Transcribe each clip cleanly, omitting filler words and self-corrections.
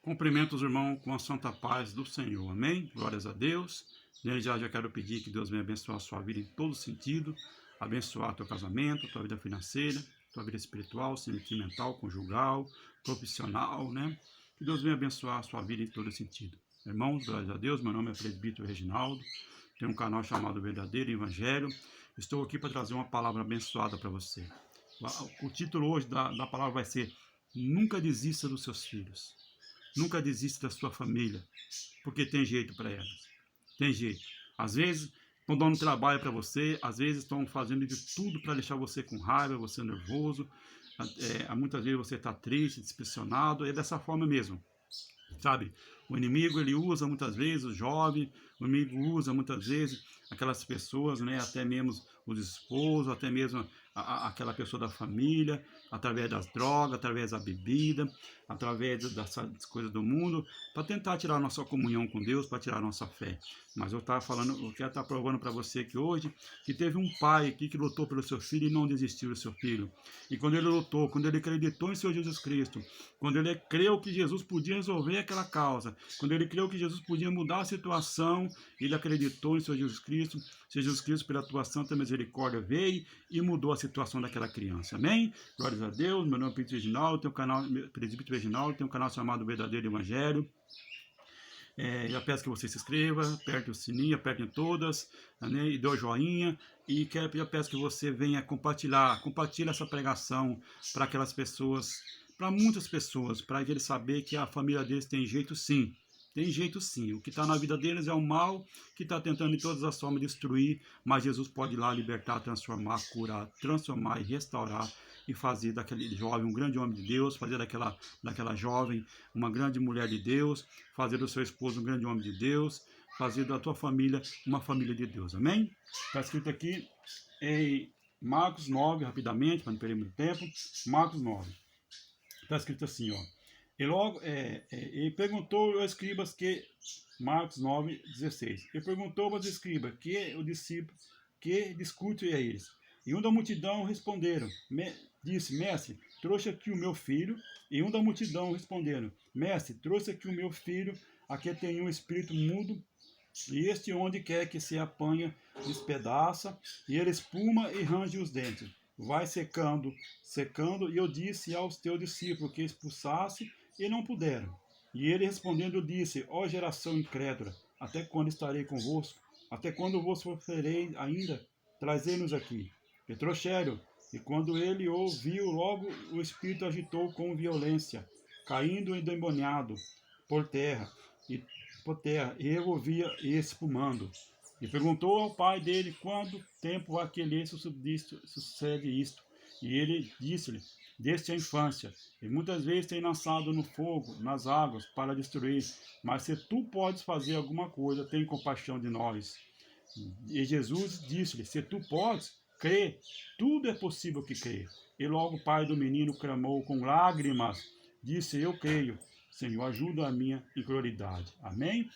Cumprimento os irmãos com a santa paz do Senhor, amém? Glórias a Deus. Desde já quero pedir que Deus venha abençoar a sua vida em todo sentido, abençoar teu casamento, tua vida financeira, tua vida espiritual, sentimental, conjugal, profissional, né? Que Deus venha abençoar a sua vida em todo sentido. Irmãos, glórias a Deus, meu nome é Presbítero Reginaldo, tenho um canal chamado Verdadeiro Evangelho. Estou aqui para trazer uma palavra abençoada para você. O título hoje da palavra vai ser: Nunca desista dos seus filhos. Nunca desista da sua família, porque tem jeito para elas. Tem jeito. Às vezes estão dando trabalho para você, às vezes estão fazendo de tudo para deixar você com raiva, você nervoso. Muitas vezes você está triste, decepcionado. É dessa forma mesmo, sabe? O inimigo, ele usa muitas vezes o jovem, o inimigo usa muitas vezes aquelas pessoas, né? Até mesmo os esposos, até mesmo aquela pessoa da família, através das drogas, através da bebida, através das coisas do mundo, para tentar tirar a nossa comunhão com Deus, para tirar a nossa fé. Mas eu quero estar provando para você aqui hoje, que teve um pai aqui que lutou pelo seu filho e não desistiu do seu filho. E quando ele lutou, quando ele acreditou em seu Jesus Cristo, quando ele creu que Jesus podia resolver aquela causa, quando ele creu que Jesus podia mudar a situação, ele acreditou em seu Jesus Cristo. Jesus Cristo, pela tua santa misericórdia, veio e mudou a situação daquela criança. Amém? Glórias a Deus. Meu nome é Presbítero Reginaldo, tenho um canal, Presbítero Reginaldo, tenho um canal chamado Verdadeiro Evangelho. Já peço que você se inscreva, aperte o sininho, aperte em todas, né, e dê o joinha. E já peço que você venha compartilhe essa pregação para aquelas pessoas, para muitas pessoas, para eles saberem que a família deles tem jeito sim. Tem jeito sim. O que está na vida deles é o mal que está tentando de todas as formas destruir, mas Jesus pode ir lá libertar, transformar, curar, transformar e restaurar e fazer daquele jovem um grande homem de Deus, fazer daquela jovem uma grande mulher de Deus, fazer do seu esposo um grande homem de Deus, fazer da tua família uma família de Deus. Amém? Está escrito aqui em Marcos 9, rapidamente, para não perder muito tempo. Marcos 9. Está escrito assim, ó. E logo, ele perguntou aos escribas que, Marcos 9, 16, ele perguntou aos escribas que o discípulo, que discute a eles. E um da multidão responderam, disse, mestre, trouxe aqui o meu filho. E um da multidão responderam, mestre, trouxe aqui o meu filho, aqui tem um espírito mudo, e este onde quer que se apanha, despedaça, e ele espuma e range os dentes. Vai secando, e eu disse aos teus discípulos que expulsasse, e não puderam. E ele respondendo disse, ó geração incrédula, até quando estarei convosco? Até quando vos sofrerei ainda? Trazei-nos aqui. E trouxeram, e quando ele ouviu, logo o espírito agitou com violência, caindo endemoniado por terra, e revolvia e espumando. E perguntou ao pai dele quanto tempo a que lhe sucede isto. E ele disse-lhe, desde a infância, e muitas vezes tem lançado no fogo, nas águas, para destruir. Mas se tu podes fazer alguma coisa, tem compaixão de nós. E Jesus disse-lhe, se tu podes, crê, tudo é possível que crê. E logo o pai do menino clamou com lágrimas, disse, eu creio, Senhor, ajuda a minha incredulidade. Amém?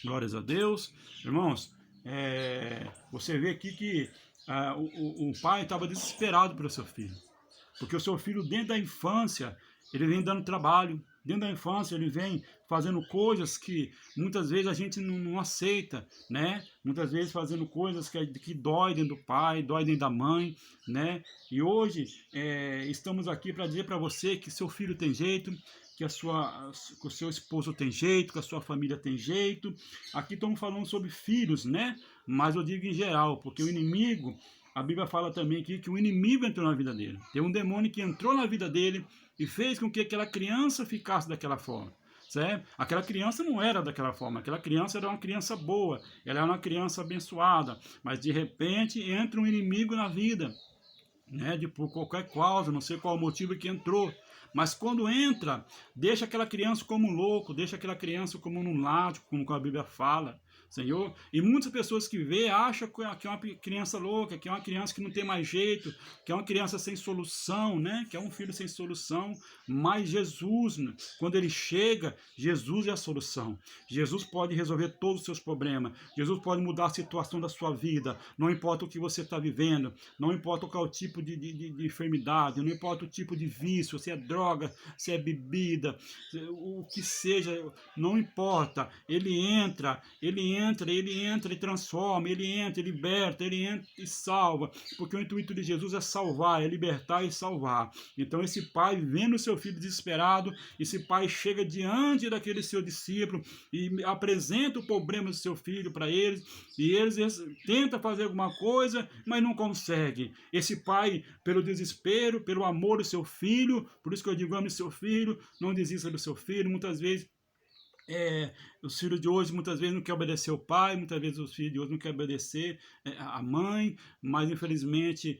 Glórias a Deus. Irmãos, você vê aqui que o pai estava desesperado pelo seu filho. Porque o seu filho, dentro da infância, ele vem dando trabalho. Dentro da infância, ele vem fazendo coisas que muitas vezes a gente não aceita, né? Muitas vezes fazendo coisas que dói dentro do pai, dói dentro da mãe, né? E hoje estamos aqui para dizer para você que seu filho tem jeito, que o seu esposo tem jeito, que a sua família tem jeito. Aqui estamos falando sobre filhos, né? Mas eu digo em geral, porque o inimigo, a Bíblia fala também aqui que o inimigo entrou na vida dele. Tem um demônio que entrou na vida dele e fez com que aquela criança ficasse daquela forma. Certo? Aquela criança não era daquela forma, aquela criança era uma criança boa, ela era uma criança abençoada, mas de repente entra um inimigo na vida, né? Por qualquer causa, não sei qual o motivo que entrou. Mas quando entra, deixa aquela criança como um louco, deixa aquela criança como um lunático, como a Bíblia fala, Senhor. E muitas pessoas que vê acham que é uma criança louca, que é uma criança que não tem mais jeito, que é uma criança sem solução, né? Que é um filho sem solução. Mas Jesus, né, quando ele chega, Jesus é a solução. Jesus pode resolver todos os seus problemas. Jesus pode mudar a situação da sua vida. Não importa o que você está vivendo, não importa qual é o tipo de enfermidade, não importa o tipo de vício, se é droga, se é bebida, o que seja, não importa. Ele entra e transforma, ele entra e liberta, ele entra e salva, porque o intuito de Jesus é salvar, é libertar e salvar. Então esse pai, vendo o seu filho desesperado, esse pai chega diante daquele seu discípulo e apresenta o problema do seu filho para eles, e eles tentam fazer alguma coisa, mas não conseguem. Esse pai, pelo desespero, pelo amor do seu filho, por isso que eu digo, ame seu filho, não desista do seu filho. Muitas vezes os filhos de hoje muitas vezes não querem obedecer o pai, muitas vezes os filhos de hoje não querem obedecer a mãe, mas infelizmente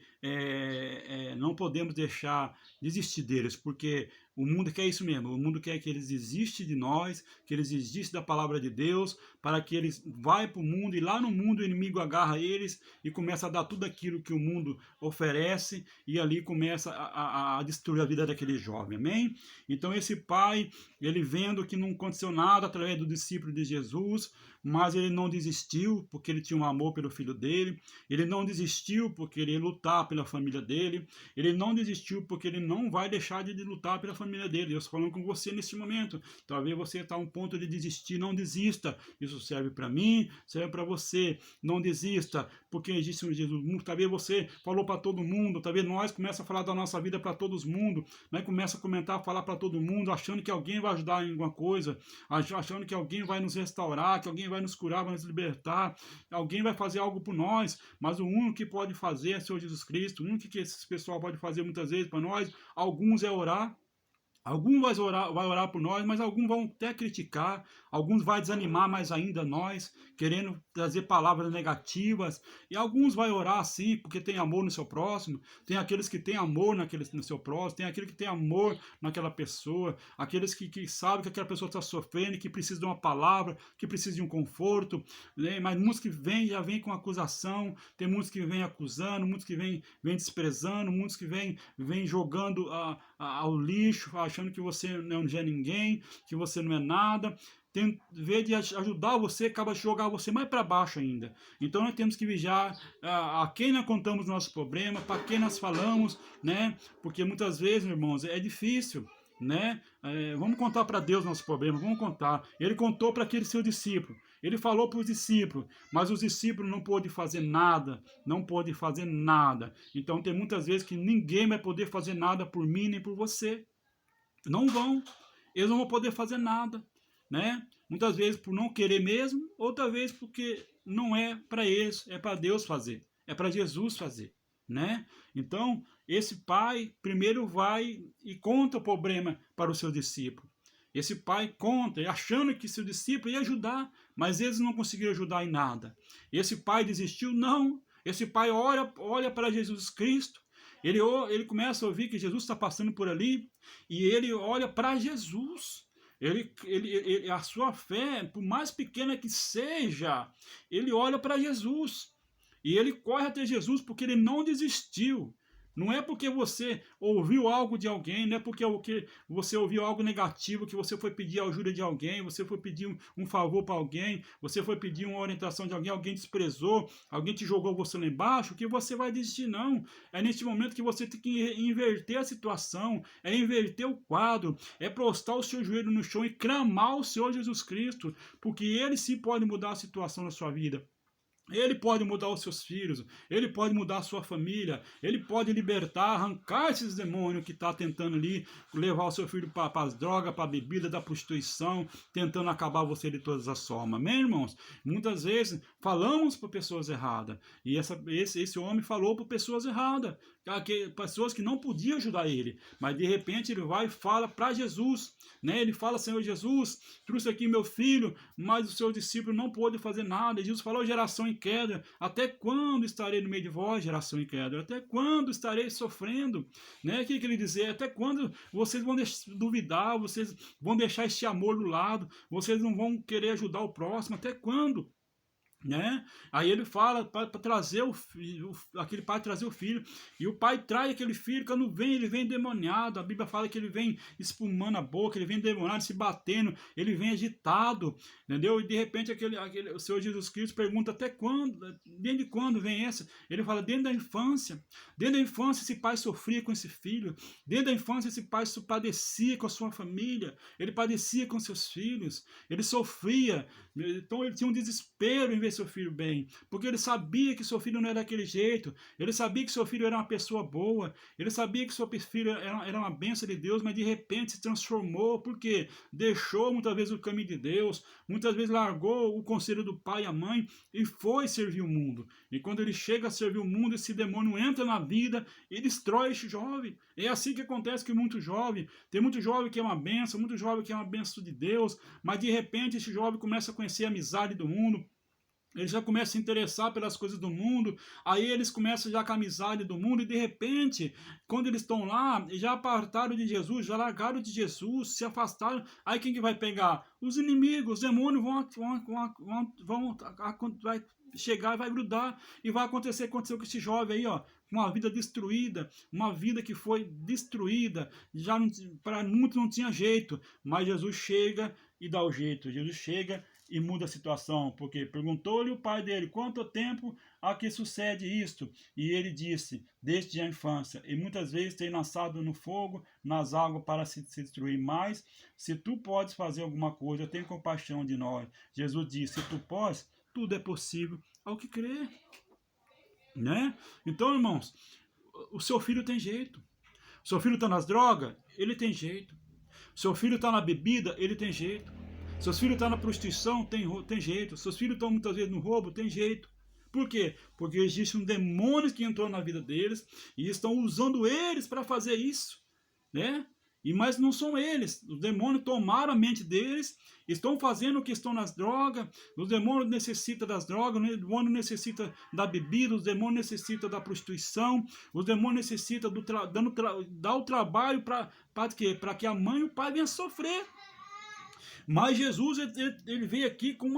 não podemos deixar desistir deles, porque o mundo quer isso mesmo, o mundo quer que eles desistam de nós, que eles desistam da palavra de Deus, para que eles vá para o mundo, e lá no mundo o inimigo agarra eles e começa a dar tudo aquilo que o mundo oferece, e ali começa a destruir a vida daquele jovem, amém? Então esse pai, ele vendo que não aconteceu nada através do discípulo de Jesus, mas ele não desistiu porque ele tinha um amor pelo filho dele, ele não desistiu porque ele ia lutar pela família dele, ele não desistiu porque ele não vai deixar de lutar pela família dele. Eu estou falando com você neste momento, talvez você está a um ponto de desistir, não desista, isso serve para mim, serve para você, não desista, porque existe um Jesus, talvez você falou para todo mundo, talvez nós começamos a falar da nossa vida para todo mundo, né? Começa a comentar, a falar para todo mundo, achando que alguém vai ajudar em alguma coisa, achando que alguém vai nos restaurar, que alguém vai nos curar, vai nos libertar, alguém vai fazer algo por nós, mas o único que pode fazer é o Senhor Jesus Cristo. O único que esse pessoal pode fazer muitas vezes para nós, alguns é orar. Alguns vai orar por nós, mas alguns vão até criticar, alguns vai desanimar mais ainda nós, querendo trazer palavras negativas, e alguns vai orar sim, porque tem amor no seu próximo, tem aqueles que têm amor no seu próximo, tem aquele que tem amor naquela pessoa, aqueles que sabem que aquela pessoa está sofrendo, que precisa de uma palavra, que precisa de um conforto, né? Mas muitos que já vêm com acusação, tem muitos que vêm acusando, muitos que vêm desprezando, muitos que vêm jogando ao lixo, achando que você não é ninguém, que você não é nada. Em vez de ajudar você, acaba de jogar você mais para baixo ainda. Então nós temos que vigiar a quem nós contamos nossos problemas, para quem nós falamos, né? Porque muitas vezes, irmãos, é difícil, né? Vamos contar para Deus nossos problemas, vamos contar. Ele contou para aquele seu discípulo, ele falou para os discípulos, mas os discípulos não pôde fazer nada, não pôde fazer nada. Então tem muitas vezes que ninguém vai poder fazer nada por mim nem por você. Não vão, eles não vão poder fazer nada, né? Muitas vezes por não querer mesmo, outra vez porque não é para eles, é para Deus fazer, é para Jesus fazer, né? Então, esse pai primeiro vai e conta o problema para o seu discípulo. Esse pai conta, achando que seu discípulo ia ajudar, mas eles não conseguiram ajudar em nada. Esse pai desistiu? Não. Esse pai olha para Jesus Cristo, ele começa a ouvir que Jesus está passando por ali, e ele olha para Jesus. A sua fé, por mais pequena que seja, ele olha para Jesus. E ele corre até Jesus porque ele não desistiu. Não é porque você ouviu algo de alguém, não é porque você ouviu algo negativo, que você foi pedir a ajuda de alguém, você foi pedir um favor para alguém, você foi pedir uma orientação de alguém, alguém desprezou, alguém te jogou você lá embaixo, que você vai desistir, não. É neste momento que você tem que inverter a situação, é inverter o quadro, é prostrar o seu joelho no chão e clamar o Senhor Jesus Cristo, porque Ele sim pode mudar a situação na sua vida. Ele pode mudar os seus filhos, ele pode mudar a sua família, ele pode libertar, arrancar esses demônios que está tentando ali levar o seu filho para as drogas, para a bebida, da prostituição, tentando acabar você de todas as formas. Amém, irmãos? Muitas vezes falamos para pessoas erradas, e esse homem falou para pessoas erradas, pessoas que não podiam ajudar ele, mas de repente ele vai e fala para Jesus, né? Ele fala: Senhor Jesus, trouxe aqui meu filho, mas o seu discípulo não pôde fazer nada. E Jesus falou: geração em queda, até quando estarei no meio de vós, geração em queda? Até quando estarei sofrendo? Né? O que ele dizer? Até quando vocês vão duvidar, vocês vão deixar este amor do lado, vocês não vão querer ajudar o próximo? Até quando? né? Aí ele fala para trazer aquele pai trazer o filho, e o pai traz aquele filho. Quando vem, ele vem endemoniado. A Bíblia fala que ele vem espumando a boca, ele vem endemoniado, se batendo, ele vem agitado, entendeu? E de repente o Senhor Jesus Cristo pergunta: até quando? Desde quando vem essa? Ele fala: desde a infância. Desde a infância esse pai sofria com esse filho, desde a infância esse pai padecia com a sua família, ele padecia com seus filhos, ele sofria. Então ele tinha um desespero em ver seu filho bem, porque ele sabia que seu filho não era daquele jeito, ele sabia que seu filho era uma pessoa boa, ele sabia que seu filho era uma bênção de Deus, mas de repente se transformou, porque deixou muitas vezes o caminho de Deus, muitas vezes largou o conselho do pai e a mãe e foi servir o mundo. E quando ele chega a servir o mundo, esse demônio entra na vida e destrói esse jovem. É assim que acontece com muito jovem. Tem muito jovem que é uma bênção, muito jovem que é uma bênção de Deus, mas de repente esse jovem começa a conhecer a amizade do mundo, eles já começam a se interessar pelas coisas do mundo, aí eles começam já com a amizade do mundo, e de repente, quando eles estão lá, já apartaram de Jesus, já largaram de Jesus, se afastaram, aí quem que vai pegar? Os inimigos, os demônios vai chegar e vai grudar, e vai aconteceu com esse jovem aí, ó, uma vida destruída, uma vida que foi destruída, já para muitos não tinha jeito, mas Jesus chega e dá o jeito, Jesus chega e muda a situação, porque perguntou-lhe o pai dele: quanto tempo há que sucede isto? E ele disse: desde a infância, e muitas vezes tem lançado no fogo, nas águas para se destruir, mas se tu podes fazer alguma coisa, tem compaixão de nós. Jesus disse: se tu podes, tudo é possível ao que crê, né? Então, irmãos, o seu filho tem jeito. O seu filho está nas drogas, ele tem jeito. O seu filho está na bebida, ele tem jeito. Seus filhos estão na prostituição, tem jeito. Seus filhos estão muitas vezes no roubo, tem jeito. Por quê? Porque existe um demônio que entrou na vida deles e estão usando eles para fazer isso, né? Mas não são eles. Os demônios tomaram a mente deles, estão fazendo o que estão nas drogas. Os demônios necessitam das drogas, os demônios necessitam da bebida, os demônios necessitam da prostituição, os demônios necessitam dar o trabalho para quê? Para que a mãe e o pai venham sofrer. Mas Jesus, ele veio aqui com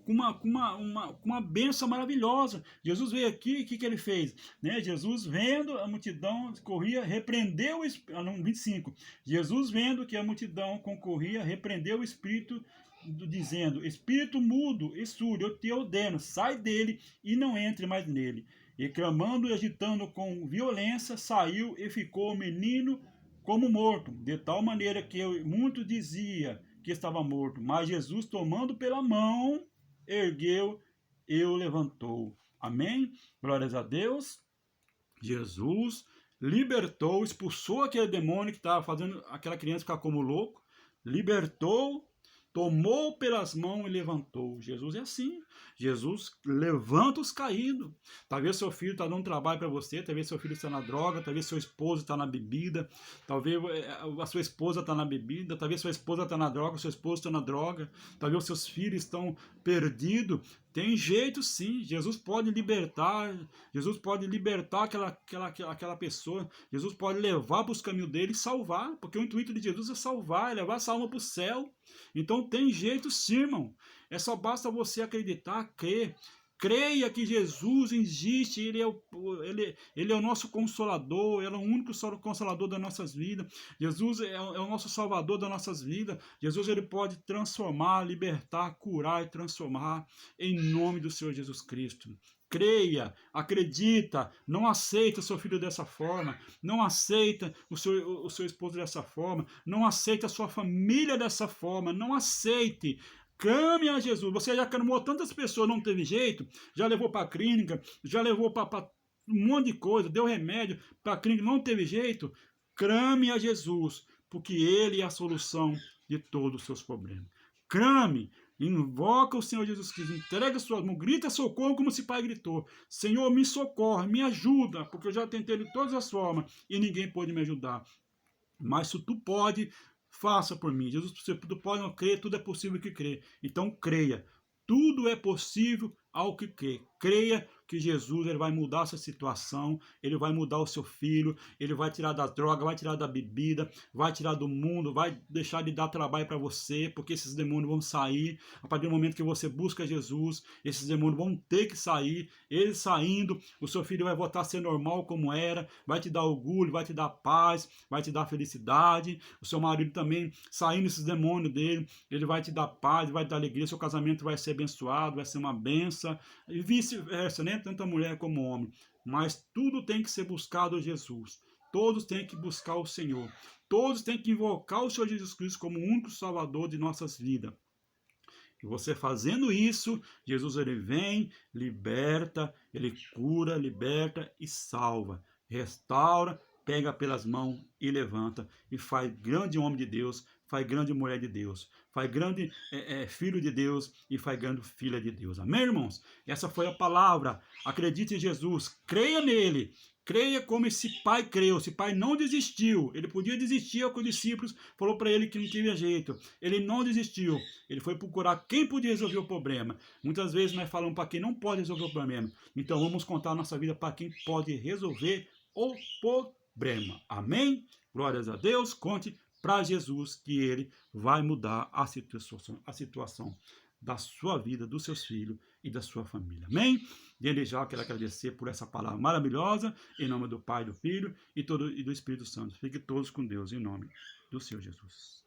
uma bênção maravilhosa. Jesus veio aqui, o que ele fez? Né? Jesus, vendo a multidão corria, repreendeu, 25. Jesus, vendo que a multidão concorria, repreendeu o espírito, dizendo: espírito mudo e surdo, eu te ordeno, sai dele e não entre mais nele. E clamando e agitando com violência, saiu e ficou o menino como morto, de tal maneira que muito dizia que estava morto, mas Jesus, tomando pela mão, ergueu e o levantou. Amém? Glórias a Deus. Jesus libertou, expulsou aquele demônio que estava fazendo aquela criança ficar como louco, libertou, tomou pelas mãos e levantou. Jesus é assim. Jesus levanta os caídos. Talvez seu filho está dando trabalho para você, talvez seu filho está na droga, talvez seu esposo está na bebida, talvez a sua esposa está na bebida, talvez sua esposa está na droga, seu esposo está na droga, talvez seus filhos estão perdidos. Tem jeito sim, Jesus pode libertar aquela pessoa, Jesus pode levar para os caminhos dele e salvar, porque o intuito de Jesus é salvar, é levar essa alma para o céu. Então tem jeito sim, irmão. Só basta você acreditar, crer. Creia que Jesus existe, ele é o nosso consolador, ele é o único consolador das nossas vidas. Jesus é o nosso salvador das nossas vidas. Jesus, ele pode transformar, libertar, curar e transformar em nome do Senhor Jesus Cristo. Creia, acredita, não aceita o seu filho dessa forma, não aceita o seu esposo dessa forma, não aceita a sua família dessa forma, não aceite. Clame a Jesus. Você já clamou tantas pessoas, não teve jeito, já levou para a clínica, já levou para um monte de coisa, deu remédio para a clínica, não teve jeito. Clame a Jesus, porque Ele é a solução de todos os seus problemas. Clame, invoca o Senhor Jesus Cristo, entrega suas mãos, grita socorro como se o Pai gritou. Senhor, me socorre, me ajuda, porque eu já tentei de todas as formas e ninguém pôde me ajudar. Mas se tu pode, faça por mim. Jesus, se tu pode não crer, tudo é possível que crê. Então creia. Tudo é possível ao que crê. Creia, que Jesus ele vai mudar essa situação, ele vai mudar o seu filho, ele vai tirar da droga, vai tirar da bebida, vai tirar do mundo, vai deixar de dar trabalho para você, porque esses demônios vão sair. A partir do momento que você busca Jesus, esses demônios vão ter que sair. Eles saindo, o seu filho vai voltar a ser normal como era, vai te dar orgulho, vai te dar paz, vai te dar felicidade. O seu marido também, saindo esses demônios dele, ele vai te dar paz, vai te dar alegria, seu casamento vai ser abençoado, vai ser uma benção, e vice-versa, né? Tanto a mulher como o homem. Mas tudo tem que ser buscado a Jesus. Todos têm que buscar o Senhor. Todos têm que invocar o Senhor Jesus Cristo como o único Salvador de nossas vidas. E você fazendo isso, Jesus ele vem, liberta, ele cura, liberta e salva. Restaura, pega pelas mãos e levanta. E faz grande homem de Deus, faz grande mulher de Deus, faz grande filho de Deus e faz grande filha de Deus. Amém, irmãos? Essa foi a palavra. Acredite em Jesus, creia nele. Creia como esse pai creu. Esse pai não desistiu. Ele podia desistir com os discípulos, falou para ele que não tinha jeito. Ele não desistiu. Ele foi procurar quem podia resolver o problema. Muitas vezes nós falamos para quem não pode resolver o problema. Então vamos contar a nossa vida para quem pode resolver o problema. Amém? Glórias a Deus. Conte para Jesus que ele vai mudar a situação da sua vida, dos seus filhos e da sua família. Amém? Desde já quero agradecer por essa palavra maravilhosa, em nome do Pai, do Filho e do Espírito Santo. Fiquem todos com Deus, em nome do Senhor Jesus.